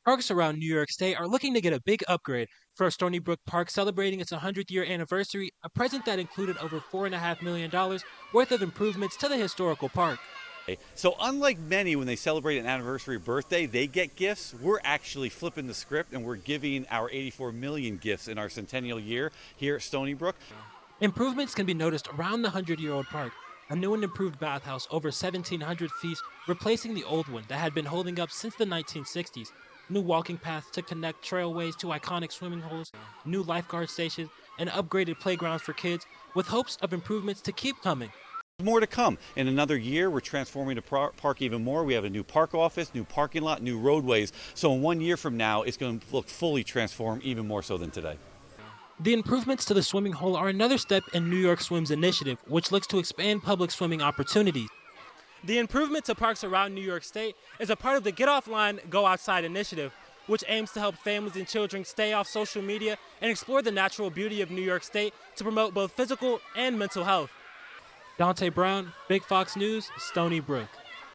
Parks around New York State are looking to get a big upgrade. For Stony Brook Park celebrating its 100-year anniversary, a present that included over $4.5 million worth of improvements to the historical park. So unlike many, when they celebrate an anniversary birthday, they get gifts. We're actually flipping the script and we're giving our 84 million gifts in our Centennial year here at Stony Brook. Improvements can be noticed around the 100-year-old park. A new and improved bathhouse over 1,700 feet, replacing the old one that had been holding up since the 1960s. New walking paths to connect trailways to iconic swimming holes, new lifeguard stations, and upgraded playgrounds for kids, with hopes of improvements to keep coming. More to come. In another year, we're transforming the park even more. We have a new park office, new parking lot, new roadways. So in 1 year from now, it's going to look fully transformed, even more so than today. The improvements to the swimming hole are another step in New York Swim's initiative, which looks to expand public swimming opportunities. The improvement to parks around New York State is a part of the Get Offline, Go Outside initiative, which aims to help families and children stay off social media and explore the natural beauty of New York State to promote both physical and mental health. Dante Brown, Big Fox News, Stony Brook.